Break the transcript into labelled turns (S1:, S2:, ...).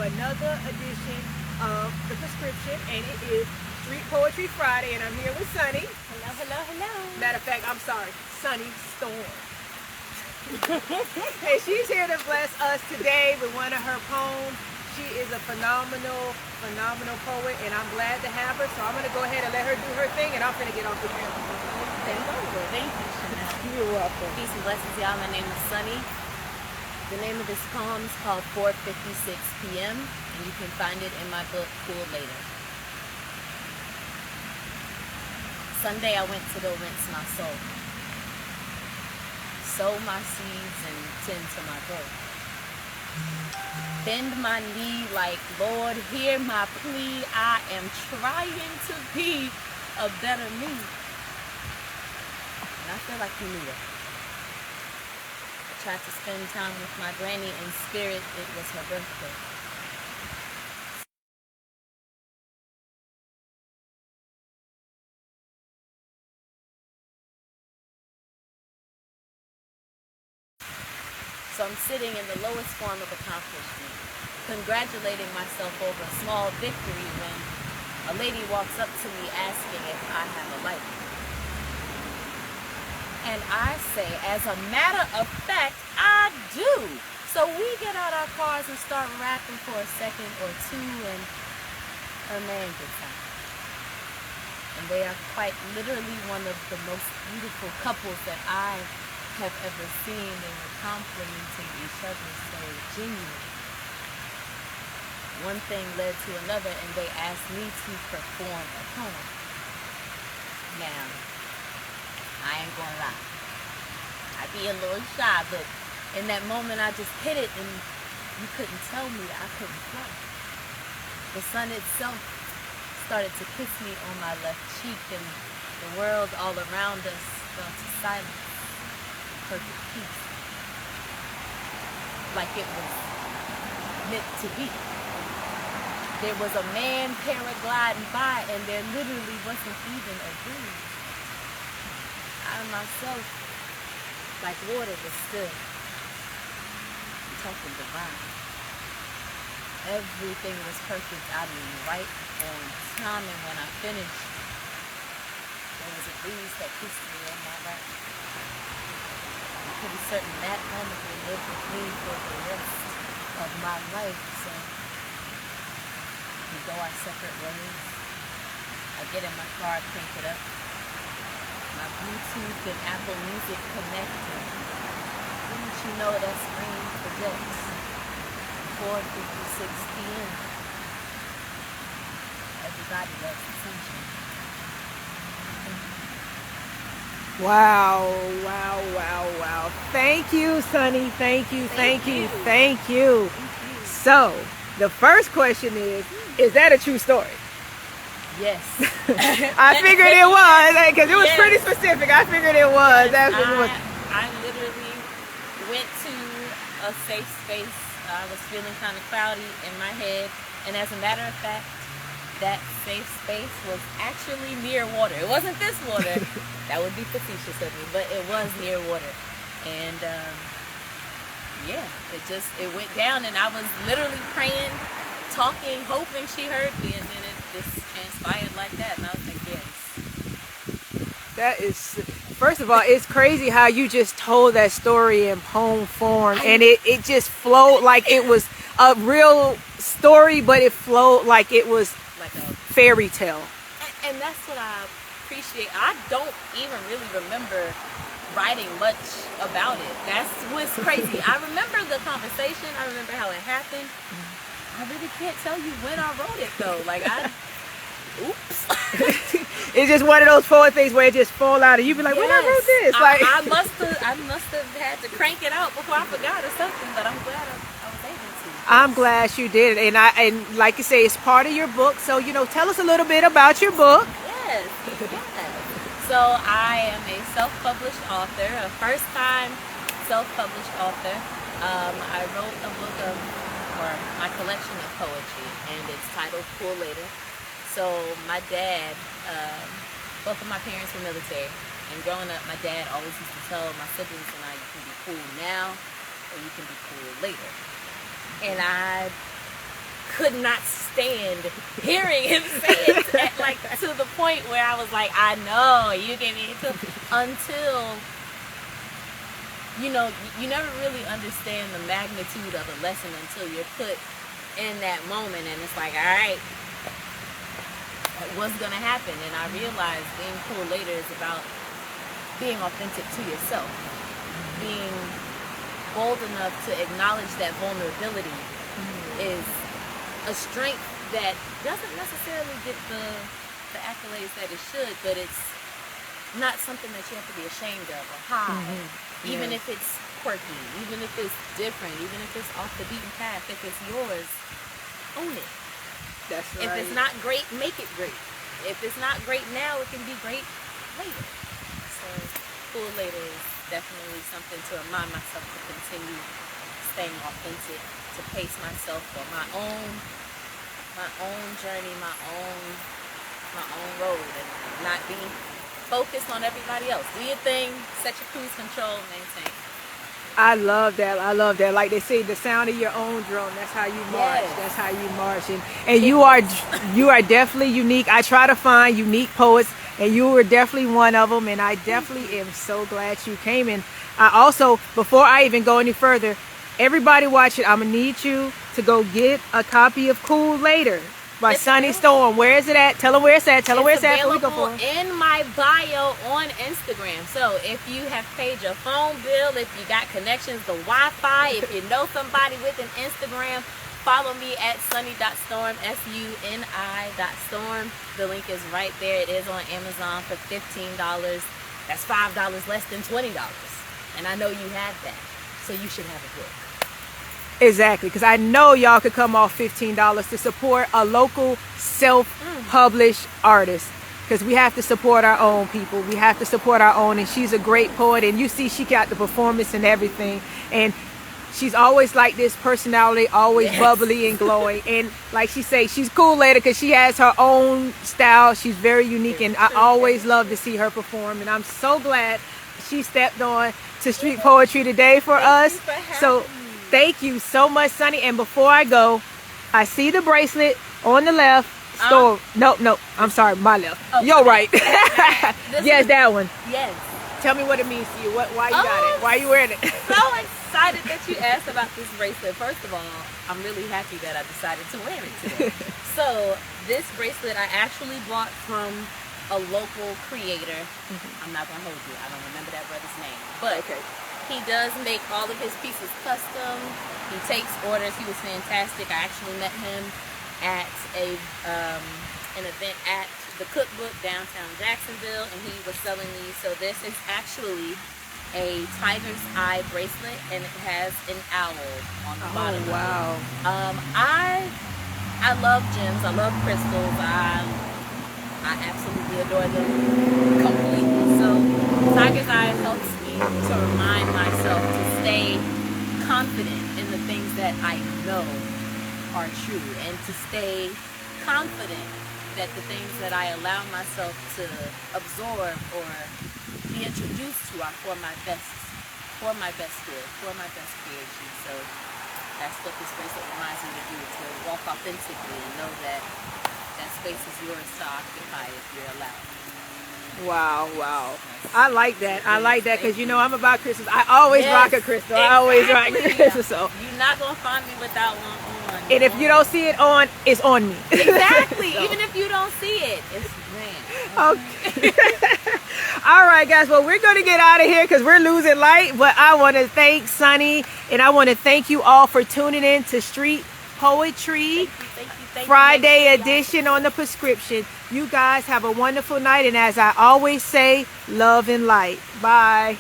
S1: another edition of The Prescription, and it is Street Poetry Friday, and I'm here with Suni.
S2: Hello, hello, hello.
S1: Matter of fact, I'm sorry, Suni Storm. And she's here to bless us today with one of her poems. She is a phenomenal poet, and I'm glad to have her, so I'm going to go ahead and let her do her thing, and I'm going to get off the camera.
S2: Thank you, Chanel.
S1: You're welcome.
S2: Peace and blessings, y'all. My name is Suni. The name of this poem is called 4:56 p.m. and you can find it in my book, Cool Later. Sunday I went to go rinse my soul, sow my seeds and tend to my growth. Bend my knee like, Lord, hear my plea. I am trying to be a better me. And I feel like you knew it. I tried to spend time with my granny in spirit. It was her birthday. So I'm sitting in the lowest form of accomplishment, congratulating myself over a small victory when a lady walks up to me asking if I have a light. And I say, as a matter of fact, I do. So we get out our cars and start rapping for a second or two, and her man gets out. And they are quite literally one of the most beautiful couples that I have ever seen, and were complimenting each other so genuinely. One thing led to another, and they asked me to perform a poem. Now, I ain't gonna lie, I'd be a little shy, but in that moment I just hit it, and you couldn't tell me that I couldn't fly. The sun itself started to kiss me on my left cheek, and the world all around us fell to silence. Perfect peace, like it was meant to be. There was a man paragliding by, and there literally wasn't even a breeze. I myself, like water, was still. I'm talking divine. Everything was perfect. I mean, right on time. And when I finished, there was a breeze that kissed me on my right. Pretty certain that moment will live with me for the rest of my life. So we go our separate ways. I get in my car, crank it up. My Bluetooth and Apple Music connected. Didn't you know that screen projects 4:56 p.m. Everybody loves the sunshine.
S1: Wow. Thank you, Suni. Thank you. So, the first question is that a true story?
S2: Yes.
S1: I figured it was, because it was pretty specific. I figured it was.
S2: Yes, I literally went to a safe space. I was feeling kind of cloudy in my head. And as a matter of fact, that safe space was actually near water. It wasn't this water. That would be facetious of me, but it was near water. And it went down, and I was literally praying, talking, hoping she heard me, and then it just transpired like that. And I was like, yes.
S1: That is, first of all, it's crazy how you just told that story in poem form, and it just flowed like it was a real story, but it flowed like it was like a fairy tale.
S2: And that's what I appreciate. I don't even really remember writing much about it. That's what's crazy. I remember the conversation. I remember how it happened. I really can't tell you when I wrote it though. Oops.
S1: It's just one of those poet things where it just fall out, and you be like, when I wrote this?
S2: I must have had to crank it out before I forgot or something. But I'm glad I was able to.
S1: I'm glad you did, and like you say, it's part of your book. So tell us a little bit about your book.
S2: Yes. So I am a self-published author, a first-time self-published author. I wrote a book or my collection of poetry, and it's titled Cool Later. So my dad, both of my parents were military, and growing up, my dad always used to tell my siblings and I, you can be cool now, or you can be cool later. And I could not stand hearing him say it like to the point where I was like, I know you gave me until you know, you never really understand the magnitude of a lesson until you're put in that moment, and it's like, all right, what's gonna happen? And I realized being cool later is about being authentic to yourself, being bold enough to acknowledge that vulnerability is a strength that doesn't necessarily get the accolades that it should, but it's not something that you have to be ashamed of or hide. Even if it's quirky, even if it's different, even if it's off the beaten path, if it's yours, own it.
S1: That's right.
S2: If it's not great, make it great. If it's not great now, it can be great later. So cool later is definitely something to remind myself to continue staying authentic, to pace myself for my own journey, my own road, and not be focused on everybody else. Do your thing, set your cruise control, maintain.
S1: I love that. I love that. Like they say, the sound of your own drum. That's how you march.
S2: Yes.
S1: That's how you march. And you are definitely unique. I try to find unique poets, and you were definitely one of them. And I definitely am so glad you came. And I also, before I even go any further, everybody watching, I'm gonna need you to go get a copy of Cool Later by Sunny Storm. Where is it at? Tell them where it's at. Tell them where it's at.
S2: It's available in my bio on Instagram. So if you have paid your phone bill, if you got connections to Wi-Fi, if you know somebody with an Instagram, follow me at sunny.storm, SUNI.storm. The link is right there. It is on Amazon for $15. That's $5 less than $20. And I know you have that. So you should have a book.
S1: Exactly, because I know y'all could come off $15 to support a local self-published artist, because we have to support our own people. We have to support our own, and she's a great poet, and you see she got the performance and everything, and she's always like this personality, always bubbly and glowing, and like she say, she's cool later because she has her own style. She's very unique, and I always love to see her perform, and I'm so glad she stepped on to Street Poetry today for us. So thank you so much, Sunny. And before I go, I see the bracelet on the left. No, I'm sorry, my left. Oh, you're right. Yes, that one.
S2: Yes.
S1: Tell me what it means to you. Why you got it? Why are you wearing it?
S2: So excited that you asked about this bracelet. First of all, I'm really happy that I decided to wear it today. So this bracelet I actually bought from a local creator. I'm not gonna hold you. I don't remember that brother's name, but he does make all of his pieces custom. He takes orders. He was fantastic. I actually met him at an event at the Cookbook downtown Jacksonville, and he was selling these. So this is actually a tiger's eye bracelet, and it has an owl on the bottom.
S1: Wow.
S2: I love gems. I love crystals. I absolutely adore them completely. So tiger's eye helps me to remind myself to stay confident in the things that I know are true, and to stay confident that the things that I allow myself to absorb or be introduced to are for my best good, for my best creation. So that's what this bracelet reminds me to do, to walk authentically and know that that space is yours to occupy if you're allowed.
S1: Wow. I like that. I like that because, you know, I'm about crystals. I always rock a crystal. I always rock a crystal. So
S2: you're not going to find me without one on.
S1: And if you don't see it on, it's on me.
S2: Exactly. So. Even if you don't see it, it's man.
S1: Okay. All right, guys. Well, we're going to get out of here because we're losing light. But I want to thank Sunny, and I want to thank you all for tuning in to Street Poetry. Thank you. Friday edition on the prescription. You guys have a wonderful night, and as I always say, love and light. Bye.